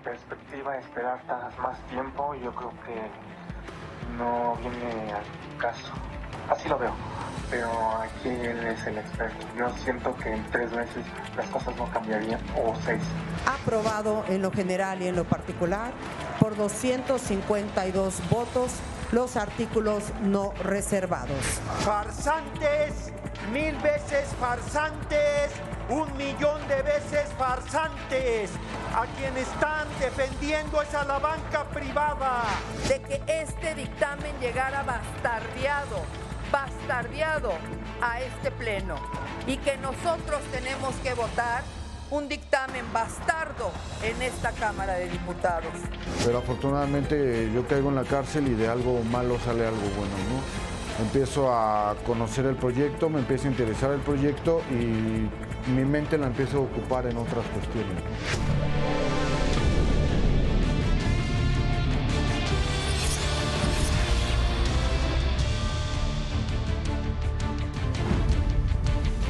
perspectiva esperar más tiempo, yo creo que no viene al caso. Así lo veo, pero aquí él es el experto. Yo siento que en 3 meses las cosas no cambiarían, o 6. Aprobado en lo general y en lo particular por 252 votos los artículos no reservados. Farsantes, 1000 veces farsantes, 1.000.000 de veces farsantes. A quien están defendiendo es a la banca privada. De que este dictamen llegara bastardeado a este pleno y que nosotros tenemos que votar un dictamen bastardo en esta Cámara de Diputados. Pero afortunadamente yo caigo en la cárcel y de algo malo sale algo bueno, ¿no? Empiezo a conocer el proyecto, me empieza a interesar el proyecto y mi mente la empiezo a ocupar en otras cuestiones, ¿no?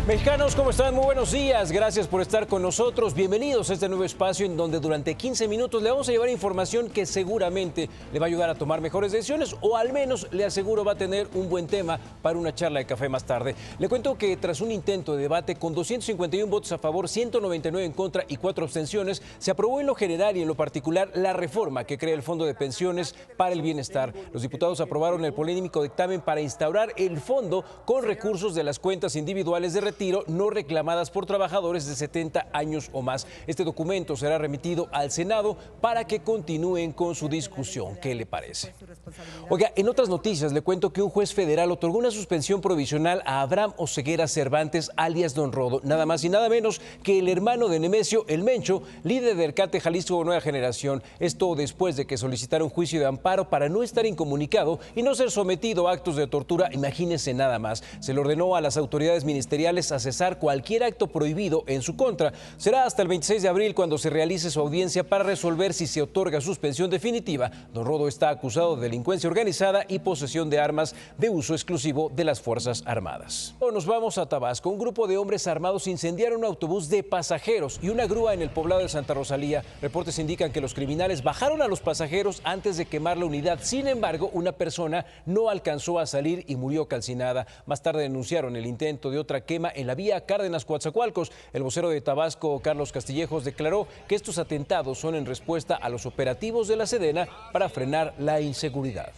Mexicanos, ¿cómo están? Muy buenos días. Gracias por estar con nosotros. Bienvenidos a este nuevo espacio en donde durante 15 minutos le vamos a llevar información que seguramente le va a ayudar a tomar mejores decisiones o al menos le aseguro va a tener un buen tema para una charla de café más tarde. Le cuento que tras un intento de debate con 251 votos a favor, 199 en contra y 4 abstenciones, se aprobó en lo general y en lo particular la reforma que crea el Fondo de Pensiones para el Bienestar. Los diputados aprobaron el polémico dictamen para instaurar el fondo con recursos de las cuentas individuales de retiro no reclamadas por trabajadores de 70 años o más. Este documento será remitido al Senado para que continúen con su discusión. ¿Qué le parece? Oiga, en otras noticias le cuento que un juez federal otorgó una suspensión provisional a Abraham Oseguera Cervantes, alias Don Rodo, nada más y nada menos que el hermano de Nemesio, el Mencho, líder del Cártel Jalisco Nueva Generación. Esto después de que solicitara un juicio de amparo para no estar incomunicado y no ser sometido a actos de tortura. Imagínense nada más. Se le ordenó a las autoridades ministeriales a cesar cualquier acto prohibido en su contra. Será hasta el 26 de abril cuando se realice su audiencia para resolver si se otorga suspensión definitiva. Don Rodo está acusado de delincuencia organizada y posesión de armas de uso exclusivo de las Fuerzas Armadas. Nos vamos a Tabasco. Un grupo de hombres armados incendiaron un autobús de pasajeros y una grúa en el poblado de Santa Rosalía. Reportes indican que los criminales bajaron a los pasajeros antes de quemar la unidad. Sin embargo, una persona no alcanzó a salir y murió calcinada. Más tarde denunciaron el intento de otra quema en la vía Cárdenas-Coatzacoalcos. El vocero de Tabasco, Carlos Castillejos, declaró que estos atentados son en respuesta a los operativos de la Sedena para frenar la inseguridad.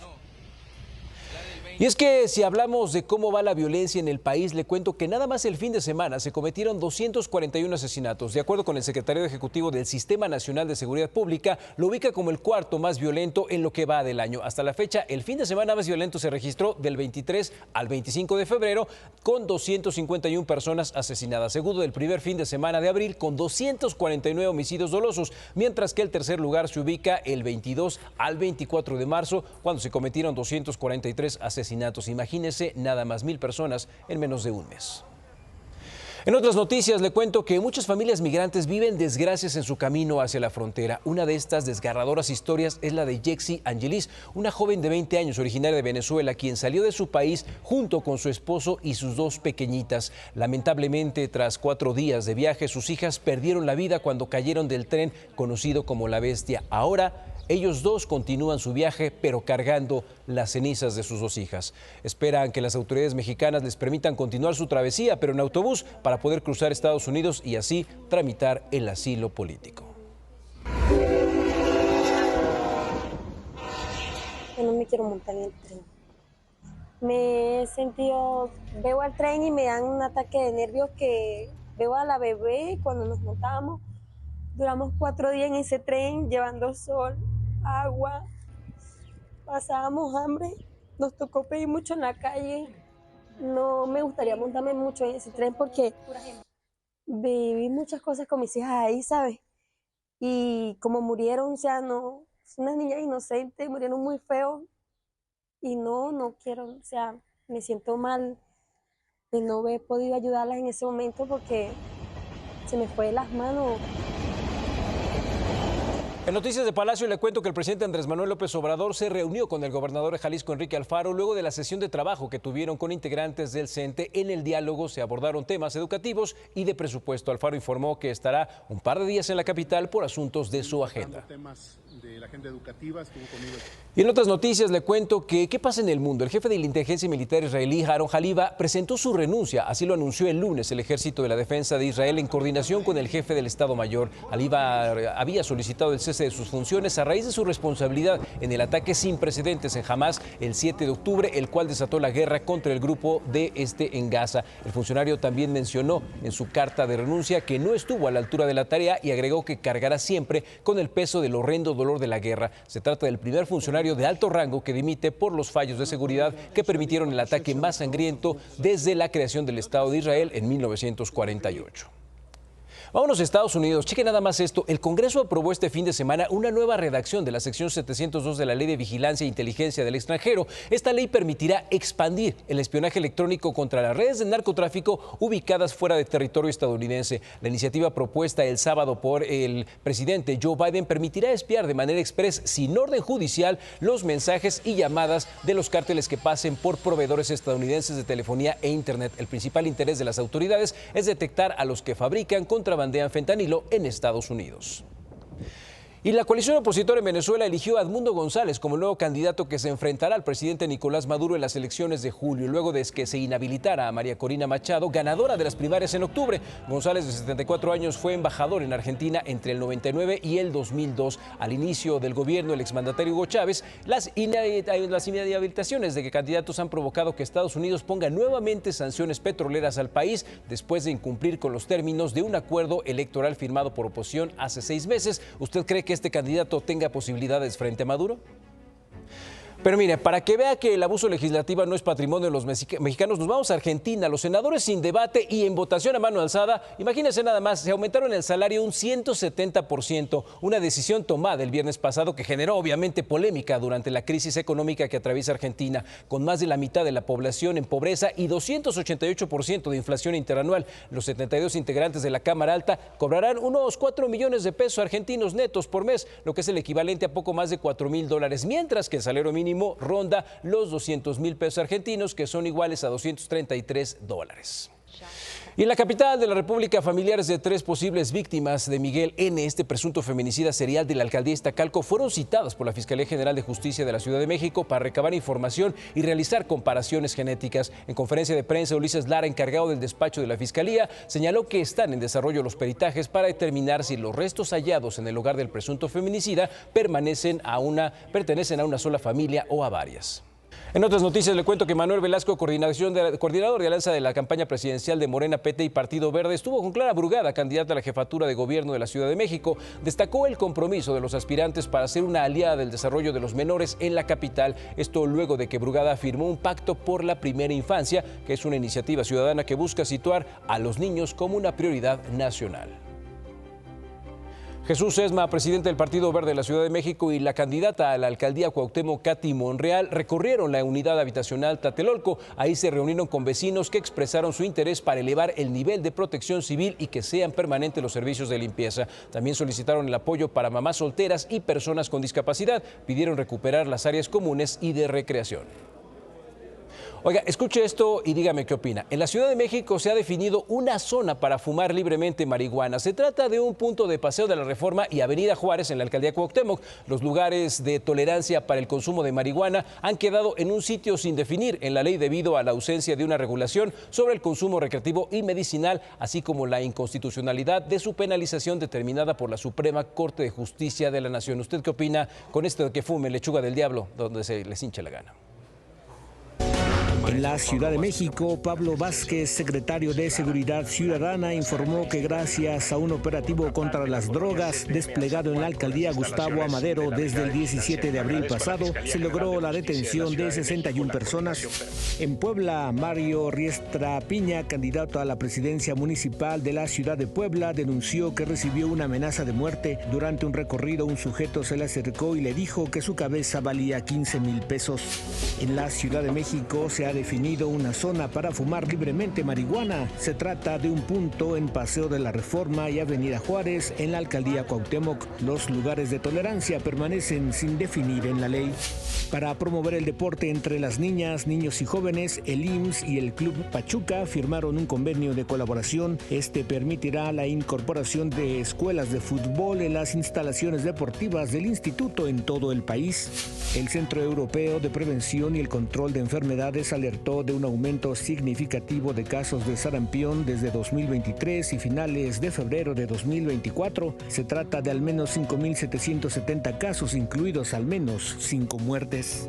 Y es que si hablamos de cómo va la violencia en el país, le cuento que nada más el fin de semana se cometieron 241 asesinatos. De acuerdo con el secretario ejecutivo del Sistema Nacional de Seguridad Pública, lo ubica como el cuarto más violento en lo que va del año. Hasta la fecha, el fin de semana más violento se registró del 23 al 25 de febrero, con 251 personas asesinadas, seguido del primer fin de semana de abril, con 249 homicidios dolosos, mientras que el tercer lugar se ubica el 22 al 24 de marzo, cuando se cometieron 243 asesinatos. Imagínese, nada más 1000 personas en menos de un mes. En otras noticias le cuento que muchas familias migrantes viven desgracias en su camino hacia la frontera. Una de estas desgarradoras historias es la de Yexi Angelis, una joven de 20 años originaria de Venezuela, quien salió de su país junto con su esposo y sus 2 pequeñitas. Lamentablemente, tras 4 días de viaje, sus hijas perdieron la vida cuando cayeron del tren conocido como La Bestia. Ahora, ellos 2 continúan su viaje, pero cargando las cenizas de sus 2 hijas. Esperan que las autoridades mexicanas les permitan continuar su travesía, pero en autobús, para poder cruzar Estados Unidos y así tramitar el asilo político. Yo no me quiero montar en el tren. Me he sentido, veo al tren y me dan un ataque de nervios que veo a la bebé cuando nos montamos. Duramos 4 días en ese tren llevando sol, agua, pasábamos hambre, nos tocó pedir mucho en la calle. No me gustaría montarme mucho en ese tren porque viví muchas cosas con mis hijas ahí, ¿sabes? Y como murieron, o sea, no, unas niñas inocentes, murieron muy feos y no quiero, o sea, me siento mal de no haber podido ayudarlas en ese momento porque se me fue de las manos. En Noticias de Palacio le cuento que el presidente Andrés Manuel López Obrador se reunió con el gobernador de Jalisco, Enrique Alfaro, luego de la sesión de trabajo que tuvieron con integrantes del CENTE. En el diálogo se abordaron temas educativos y de presupuesto. Alfaro informó que estará un par de días en la capital por asuntos de su agenda. De la agenda educativa, estuvo conmigo. Y en otras noticias le cuento que ¿qué pasa en el mundo? El jefe de la inteligencia militar israelí, Haron Haliva, presentó su renuncia. Así lo anunció el lunes el Ejército de la Defensa de Israel en coordinación con el jefe del Estado Mayor. Haliva había solicitado el cese de sus funciones a raíz de su responsabilidad en el ataque sin precedentes en Hamás el 7 de octubre, el cual desató la guerra contra el grupo en Gaza. El funcionario también mencionó en su carta de renuncia que no estuvo a la altura de la tarea y agregó que cargará siempre con el peso del horrendo dolor de la guerra. Se trata del primer funcionario de alto rango que dimite por los fallos de seguridad que permitieron el ataque más sangriento desde la creación del Estado de Israel en 1948. Vámonos a Estados Unidos. Cheque nada más esto. El Congreso aprobó este fin de semana una nueva redacción de la sección 702 de la Ley de Vigilancia e Inteligencia del Extranjero. Esta ley permitirá expandir el espionaje electrónico contra las redes de narcotráfico ubicadas fuera de territorio estadounidense. La iniciativa propuesta el sábado por el presidente Joe Biden permitirá espiar de manera express, sin orden judicial, los mensajes y llamadas de los cárteles que pasen por proveedores estadounidenses de telefonía e internet. El principal interés de las autoridades es detectar a los que fabrican contrabandean fentanilo en Estados Unidos. Y la coalición opositora en Venezuela eligió a Edmundo González como el nuevo candidato que se enfrentará al presidente Nicolás Maduro en las elecciones de julio, luego de que se inhabilitara a María Corina Machado, ganadora de las primarias en octubre. González, de 74 años, fue embajador en Argentina entre el 99 y el 2002. Al inicio del gobierno del exmandatario Hugo Chávez, las inhabilitaciones de candidatos han provocado que Estados Unidos ponga nuevamente sanciones petroleras al país después de incumplir con los términos de un acuerdo electoral firmado por oposición hace 6 meses. ¿Usted cree que este candidato tenga posibilidades frente a Maduro? Pero mire, para que vea que el abuso legislativo no es patrimonio de los mexicanos, nos vamos a Argentina. Los senadores sin debate y en votación a mano alzada, imagínense nada más, se aumentaron el salario un 170%, una decisión tomada el viernes pasado que generó obviamente polémica durante la crisis económica que atraviesa Argentina, con más de la mitad de la población en pobreza y 288% de inflación interanual. Los 72 integrantes de la Cámara Alta cobrarán unos 4 millones de pesos argentinos netos por mes, lo que es el equivalente a poco más de $4,000, mientras que el salario mínimo ronda los 200,000 pesos argentinos, que son iguales a $233. Y en la capital de la República, familiares de 3 posibles víctimas de Miguel N., este presunto feminicida serial de la alcaldía Iztacalco, fueron citadas por la Fiscalía General de Justicia de la Ciudad de México para recabar información y realizar comparaciones genéticas. En conferencia de prensa, Ulises Lara, encargado del despacho de la Fiscalía, señaló que están en desarrollo los peritajes para determinar si los restos hallados en el hogar del presunto feminicida pertenecen a una sola familia o a varias. En otras noticias le cuento que Manuel Velasco, coordinador de alianza de la campaña presidencial de Morena, PT y Partido Verde, estuvo con Clara Brugada, candidata a la jefatura de gobierno de la Ciudad de México. Destacó el compromiso de los aspirantes para ser una aliada del desarrollo de los menores en la capital. Esto luego de que Brugada firmó un pacto por la primera infancia, que es una iniciativa ciudadana que busca situar a los niños como una prioridad nacional. Jesús Sesma, presidente del Partido Verde de la Ciudad de México, y la candidata a la alcaldía Cuauhtémoc, Katy Monreal, recorrieron la unidad habitacional Tlatelolco. Ahí se reunieron con vecinos que expresaron su interés para elevar el nivel de protección civil y que sean permanentes los servicios de limpieza. También solicitaron el apoyo para mamás solteras y personas con discapacidad. Pidieron recuperar las áreas comunes y de recreación. Oiga, escuche esto y dígame qué opina. En la Ciudad de México se ha definido una zona para fumar libremente marihuana. Se trata de un punto de Paseo de la Reforma y Avenida Juárez en la alcaldía Cuauhtémoc. Los lugares de tolerancia para el consumo de marihuana han quedado en un sitio sin definir en la ley debido a la ausencia de una regulación sobre el consumo recreativo y medicinal, así como la inconstitucionalidad de su penalización determinada por la Suprema Corte de Justicia de la Nación. ¿Usted qué opina con esto de que fume lechuga del diablo donde se les hinche la gana? En la Ciudad de México, Pablo Vázquez, secretario de Seguridad Ciudadana, informó que gracias a un operativo contra las drogas desplegado en la alcaldía Gustavo Amadero desde el 17 de abril pasado, se logró la detención de 61 personas. En Puebla, Mario Riestra Piña, candidato a la presidencia municipal de la ciudad de Puebla, denunció que recibió una amenaza de muerte. Durante un recorrido, un sujeto se le acercó y le dijo que su cabeza valía 15,000 pesos. En la Ciudad de México se ha ha definido una zona para fumar libremente marihuana. Se trata de un punto en Paseo de la Reforma y Avenida Juárez, en la alcaldía Cuauhtémoc. Los lugares de tolerancia permanecen sin definir en la ley. Para promover el deporte entre las niñas, niños y jóvenes, el IMSS y el Club Pachuca firmaron un convenio de colaboración. Este permitirá la incorporación de escuelas de fútbol en las instalaciones deportivas del instituto en todo el país. El Centro Europeo de Prevención y el Control de Enfermedades alertó de un aumento significativo de casos de sarampión desde 2023 y finales de febrero de 2024. Se trata de al menos 5.770 casos, incluidos al menos 5 muertes.